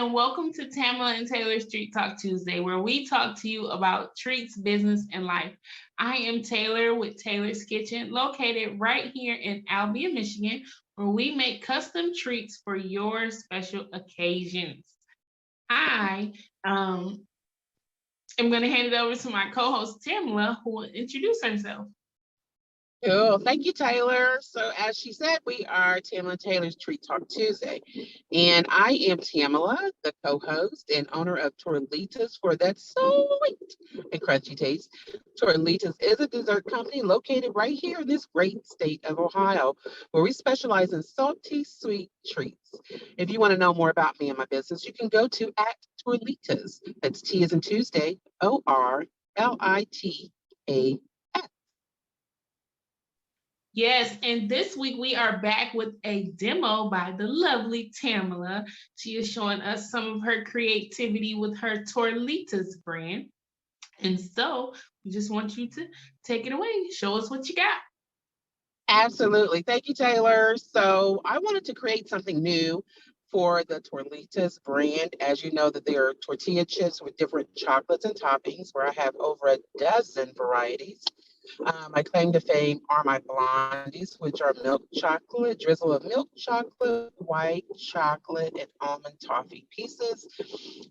and welcome to Tamela and Taylor's Treat Talk Tuesday, where we talk to you about treats, business, and life. I am Taylor with Taylor's Kitchen, located right here in Albion, Michigan, where we make custom treats for your special occasions. I am going to hand it over to my co-host Tamela, who will introduce herself. Cool. Thank you, Taylor. So as she said, we are Tamela Taylor's Treat Talk Tuesday. And I am Tamela, the co-host and owner of Torlitas for that sweet and crunchy taste. Torlitas is a dessert company located right here in this great state of Ohio, where we specialize in salty, sweet treats. If you want to know more about me and my business, you can go to @Torlitas. That's T as in Tuesday, ORLITA. Yes, and this week we are back with a demo by the lovely Tamela. She is showing us some of her creativity with her Torlitas brand. And so we just want you to take it away. Show us what you got. Absolutely. Thank you, Taylor. So I wanted to create something new for the Torlitas brand. As you know, that there are tortilla chips with different chocolates and toppings, where I have over a dozen varieties. My claim to fame are my blondies, which are milk chocolate, drizzle of milk chocolate, white chocolate, and almond toffee pieces.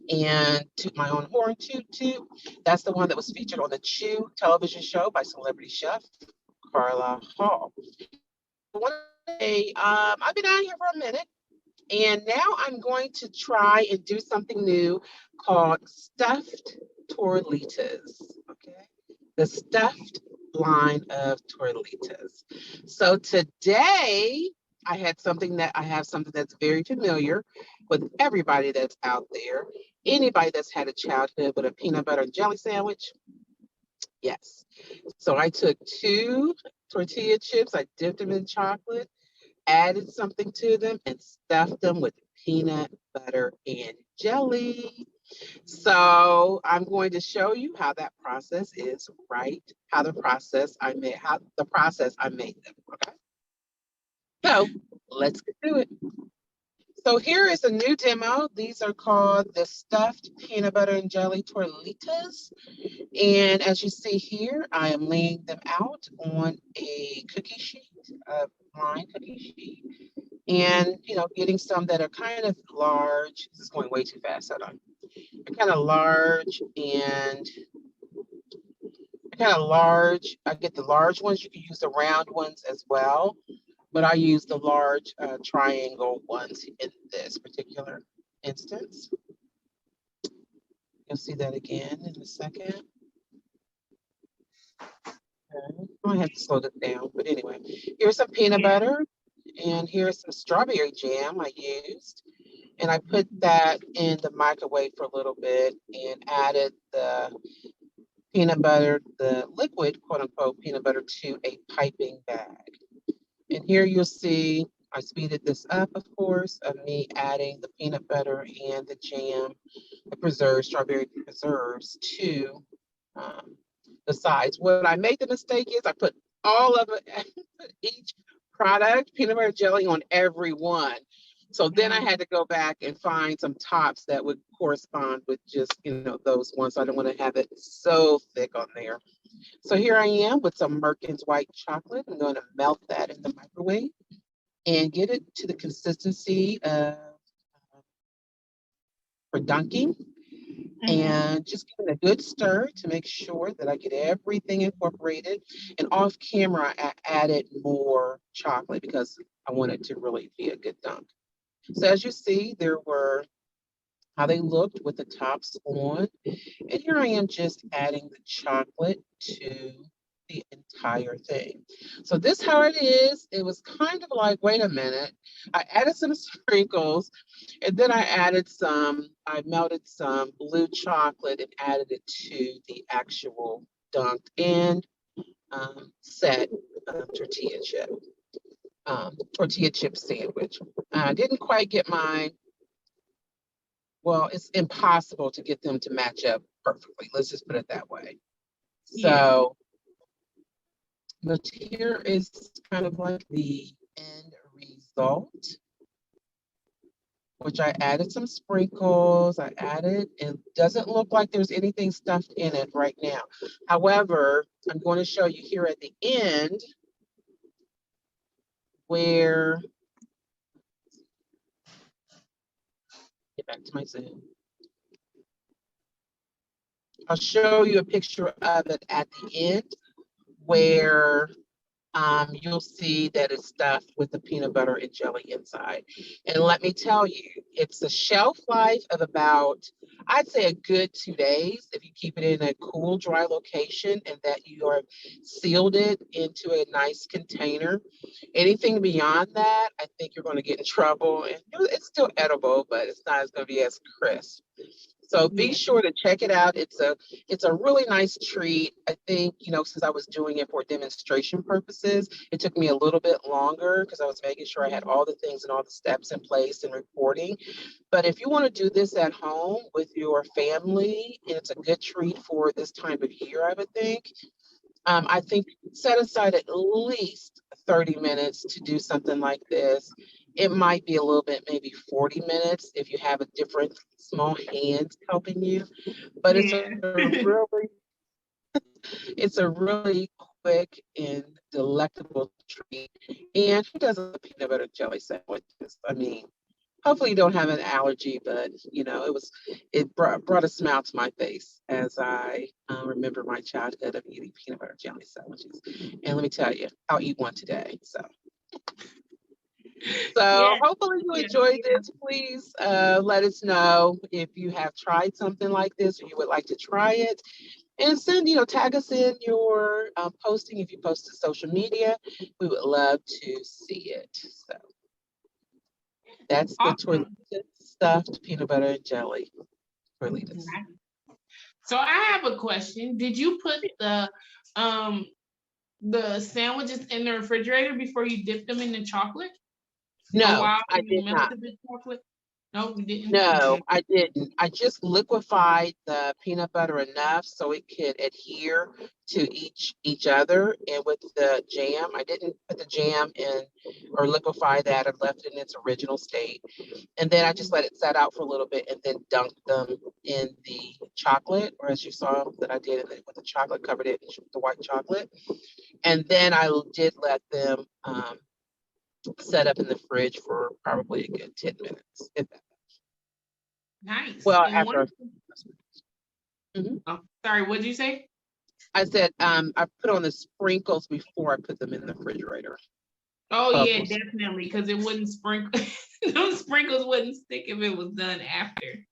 And Toot My Own Horn Toot Toot. That's the one that was featured on the Chew television show by celebrity chef Carla Hall. One day, I've been out here for a minute, and now I'm going to try and do something new called stuffed Torlitas. Okay, the stuffed line of Torlitas. So today I have something that's very familiar with everybody that's out there. Anybody that's had a childhood with a peanut butter and jelly sandwich. Yes. So I took 2 tortilla chips, I dipped them in chocolate, added something to them, and stuffed them with peanut butter and jelly. So I'm going to show you how that process is, right? How the process I made them. Okay. So let's get to it. So here is a new demo. These are called the stuffed peanut butter and jelly Torlitas. And as you see here, I am laying them out on a cookie sheet, a line cookie sheet, and getting some that are kind of large. This is going way too fast. Hold on. They're kind of large and I get the large ones. You can use the round ones as well, but I use the large triangle ones in this particular instance. You'll see that again in a second. Okay. I have to slow this down, but anyway, here's some peanut butter, and here's some strawberry jam I used. And I put that in the microwave for a little bit and added the peanut butter, the liquid, quote unquote, peanut butter to a piping bag. And here you'll see I speeded this up, of course, of me adding the peanut butter and the jam, the preserves, strawberry preserves to the sides. What I made the mistake is I put all of it, each product, peanut butter jelly on every one. So then I had to go back and find some tops that would correspond with just, those ones. So I don't want to have it so thick on there. So here I am with some Merkin's white chocolate. I'm going to melt that in the microwave and get it to the consistency of for dunking. And just giving a good stir to make sure that I get everything incorporated. And off camera, I added more chocolate because I want it to really be a good dunk. So as you see, there were how they looked with the tops on. And here I am just adding the chocolate to the entire thing. So this how it is. It was kind of like, wait a minute. I added some sprinkles, and then I melted some blue chocolate and added it to the actual dunked and set tortilla chip sandwich. I didn't quite get mine. Well, it's impossible to get them to match up perfectly. Let's just put it that way. So, but here is kind of like the end result. which I added some sprinkles. I added, and doesn't look like there's anything stuffed in it right now. However, I'm going to show you here at the end where, get back to my Zoom. I'll show you a picture of it at the end where you'll see that it's stuffed with the peanut butter and jelly inside. And let me tell you, it's a shelf life of about, I'd say a good 2 days if you keep it in a cool, dry location and that you are sealed it into a nice container. Anything beyond that, I think you're going to get in trouble. And it's still edible, but it's not going to be as crisp. So be sure to check it out. It's a really nice treat. I think, since I was doing it for demonstration purposes, it took me a little bit longer because I was making sure I had all the things and all the steps in place and reporting. But if you want to do this at home with your family, and it's a good treat for this time of year, I would think. I think set aside at least 30 minutes to do something like this. It might be a little bit, maybe 40 minutes if you have a different small hands helping you, but it's a really quick and delectable treat. And who doesn't love peanut butter jelly sandwiches? I mean, hopefully you don't have an allergy, but it brought a smile to my face as I remember my childhood of eating peanut butter jelly sandwiches. And let me tell you, I'll eat one today. So hopefully you enjoyed this. Please let us know if you have tried something like this or you would like to try it. And tag us in your posting if you post to social media. We would love to see it. So that's the Torlitas stuffed peanut butter and jelly. Torlitas. So I have a question. Did you put the sandwiches in the refrigerator before you dipped them in the chocolate? No, I did not. No, you didn't? No, I didn't. I just liquefied the peanut butter enough so it could adhere to each other. And with the jam, I didn't put the jam in or liquefy that. I left it in its original state. And then I just let it set out for a little bit and then dunked them in the chocolate, or as you saw that I did it with the chocolate, covered it in the white chocolate. And then I did let them set up in the fridge for probably a good 10 minutes. Nice. Well, after. Oh, sorry, what did you say? I said I put on the sprinkles before I put them in the refrigerator. Oh yeah, definitely, because it wouldn't sprinkle. Those sprinkles wouldn't stick if it was done after.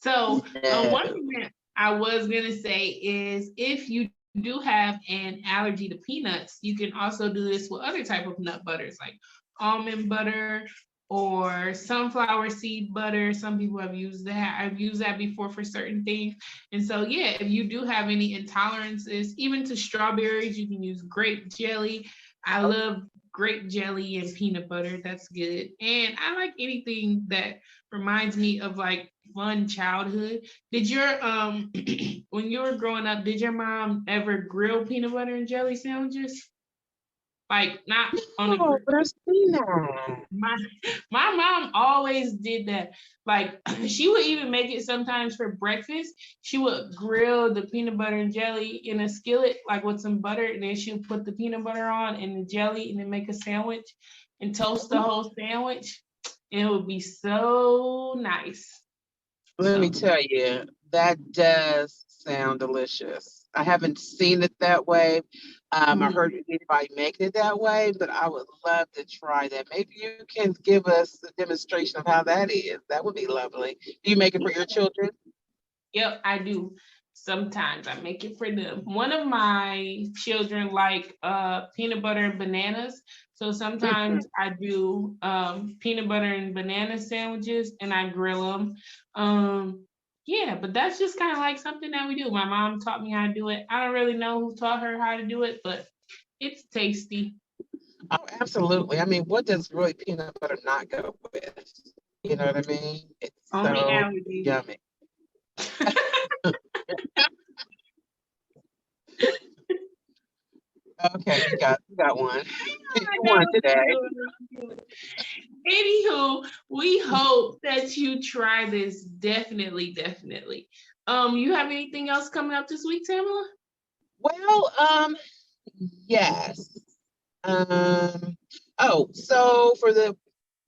So one thing that I was gonna say is if you do have an allergy to peanuts, you can also do this with other type of nut butters like almond butter or sunflower seed butter. Some people have used that. I've used that before for certain things. And so, yeah, if you do have any intolerances, even to strawberries, you can use grape jelly. I love grape jelly and peanut butter. That's good. And I like anything that reminds me of like fun childhood. Did your when you were growing up, did your mom ever grill peanut butter and jelly sandwiches? Like not on the but I've seen that. my mom always did that. Like she would even make it sometimes for breakfast. She would grill the peanut butter and jelly in a skillet, like with some butter, and then she would put the peanut butter on and the jelly, and then make a sandwich and toast the whole sandwich. And it would be so nice. Let me tell you, that does sound delicious. I haven't seen it that way. I heard anybody making it that way, but I would love to try that. Maybe you can give us a demonstration of how that is. That would be lovely. Do you make it for your children? Yep, I do. Sometimes I make it for them. One of my children like peanut butter and bananas. So sometimes I do peanut butter and banana sandwiches and I grill them. Yeah, but that's just kind of like something that we do. My mom taught me how to do it. I don't really know who taught her how to do it, but it's tasty. Oh, absolutely. I mean, what does really peanut butter not go with? You know what I mean? It's Only so allergies. yummy. Okay, you got one. You won today. Anywho, we hope that you try this. Definitely, definitely. You have anything else coming up this week, Tamela? Well, yes. So for the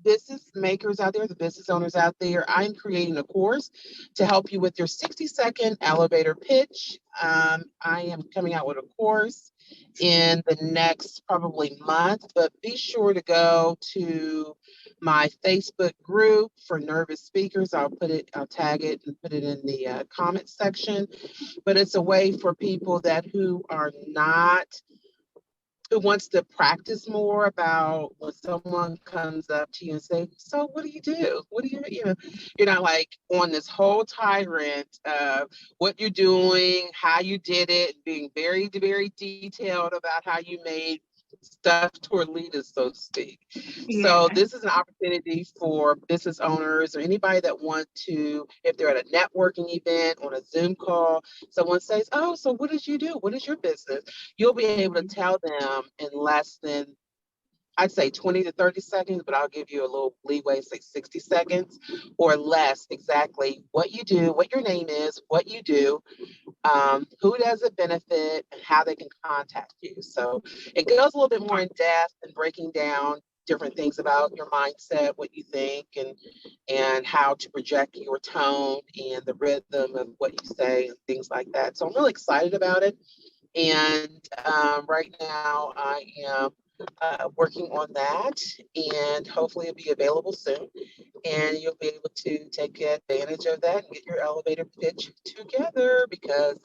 business makers out there, the business owners out there, I'm creating a course to help you with your 60-second elevator pitch. I am coming out with a course in the next probably month, but be sure to go to my Facebook group for nervous speakers. I'll tag it and put it in the comment section. But it's a way for people who are not who wants to practice more about when someone comes up to you and say, so what do you do? What do you're not like on this whole tyrant of what you're doing, how you did it, being very, very detailed about how you made stuffed Torlitas, so to speak. Yeah. So this is an opportunity for business owners or anybody that want to, if they're at a networking event on a Zoom call, someone says, oh, so what did you do? What is your business? You'll be able to tell them in less than, I'd say 20 to 30 seconds, but I'll give you a little leeway, say 60 seconds or less, exactly what you do, what your name is, what you do, who does it benefit, and how they can contact you. So it goes a little bit more in depth and breaking down different things about your mindset, what you think, and how to project your tone and the rhythm of what you say and things like that. So I'm really excited about it. And right now I am working on that, and hopefully it'll be available soon. And you'll be able to take advantage of that and get your elevator pitch together, because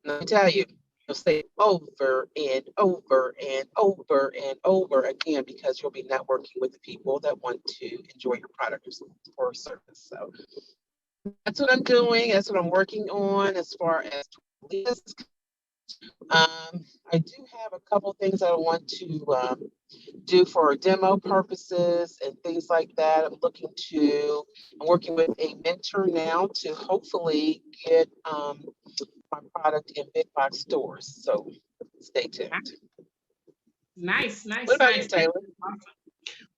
let me tell you, you'll say it over and over and over and over again, because you'll be networking with the people that want to enjoy your product or service. So that's what I'm doing. That's what I'm working on as far as I do have a couple things I want to do for demo purposes and things like that. I'm working with a mentor now to hopefully get my product in big box stores. So stay tuned. Nice, What nice, about you, nice. Taylor?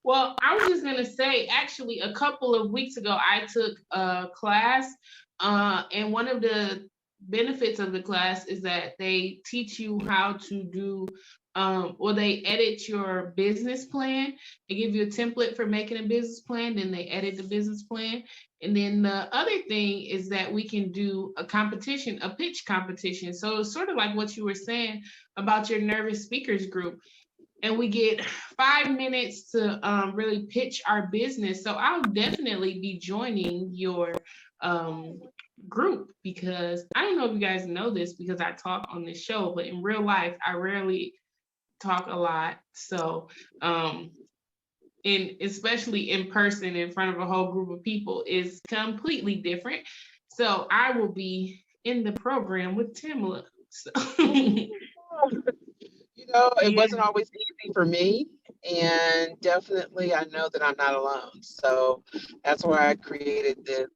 Well, I was just gonna say, actually, a couple of weeks ago, I took a class, and one of the benefits of the class is that they teach you how to do, or they edit your business plan. They give you a template for making a business plan, then they edit the business plan. And then the other thing is that we can do a competition, a pitch competition. So it's sort of like what you were saying about your nervous speakers group, and we get 5 minutes to really pitch our business. So I'll definitely be joining your group, because I don't know if you guys know this because I talk on this show, but in real life, I rarely talk a lot. So, especially in person in front of a whole group of people is completely different. So I will be in the program with Tamela. So. It Yeah. wasn't always easy for me, and definitely I know that I'm not alone. So that's why I created this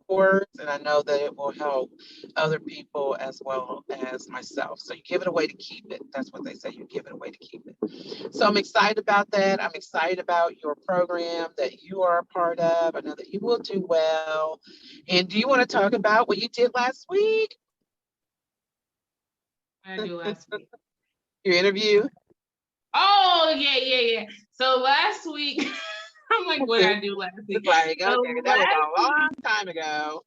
course, and I know that it will help other people as well as myself. So you give it away to keep it. That's what they say. You give it away to keep it. So I'm excited about that. I'm excited about your program that you are a part of. I know that you will do well. And do you want to talk about what you did last week? I do last week. Your interview? Oh, yeah, yeah, yeah. So last week, I'm like, what did I do last week? It's like, okay, So that was last a long time ago.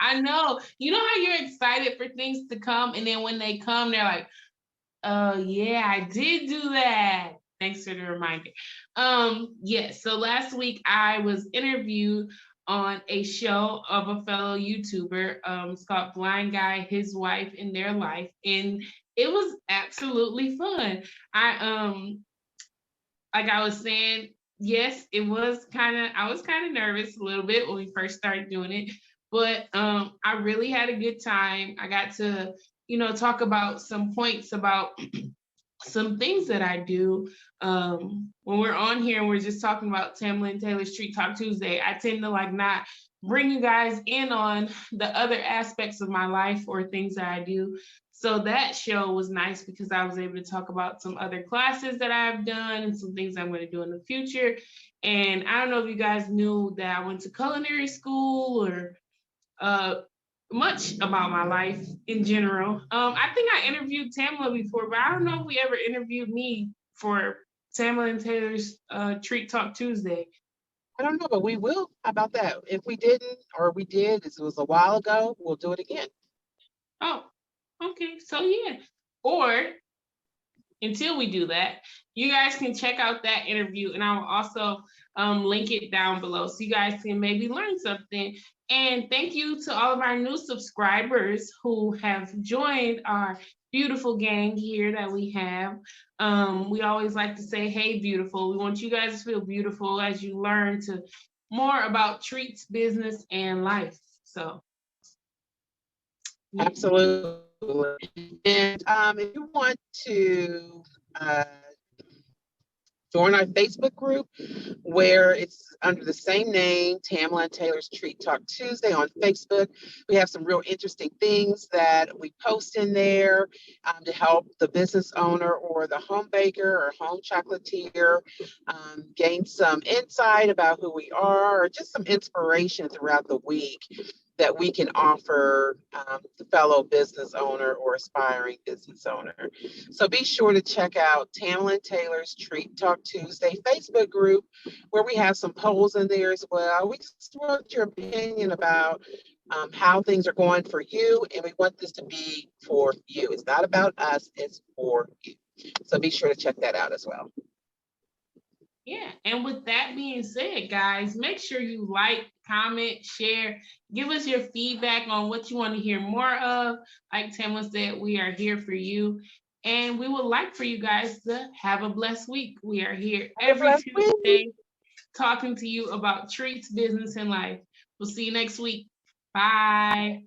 I know. You know how you're excited for things to come, and then when they come, they're like, oh, yeah, I did do that. Thanks for the reminder. Yes, so last week I was interviewed on a show of a fellow YouTuber. It's called Blind Guy, His Wife, and Their Life. And it was absolutely fun. Like I was saying, yes, I was kind of nervous a little bit when we first started doing it, but I really had a good time. I got to, talk about some points about some things that I do. When we're on here and we're just talking about Tamela and Taylor Street Talk Tuesday, I tend to like not bring you guys in on the other aspects of my life or things that I do. So that show was nice because I was able to talk about some other classes that I've done and some things I'm going to do in the future. And I don't know if you guys knew that I went to culinary school or uh, much about my life in general. I think I interviewed Tamela before, but I don't know if we ever interviewed me for Tamela and Taylor's Treat Talk Tuesday. I don't know, but we will. How about that? If we didn't, or we did, it was a while ago, we'll do it again. Oh, okay. So yeah. Or until we do that, you guys can check out that interview, and I will also link it down below so you guys can maybe learn something. And thank you to all of our new subscribers who have joined our beautiful gang here that we have. We always like to say, "Hey, beautiful." We want you guys to feel beautiful as you learn to more about treats, business, and life. So, yeah. Absolutely. And if you want to join our Facebook group, where it's under the same name, Tamela and Taylor's Treat Talk Tuesday on Facebook. We have some real interesting things that we post in there to help the business owner or the home baker or home chocolatier gain some insight about who we are, or just some inspiration throughout the week that we can offer the fellow business owner or aspiring business owner. So be sure to check out Tamela and Taylor's Treat Talk Tuesday Facebook group, where we have some polls in there as well. We just want your opinion about how things are going for you, and we want this to be for you. It's not about us, it's for you. So be sure to check that out as well. Yeah, and with that being said, guys, make sure you like, comment, share, give us your feedback on what you want to hear more of. Like Tamela said, we are here for you, and we would like for you guys to have a blessed week. We are here every Tuesday talking to you about treats, business, and life. We'll see you next week. Bye.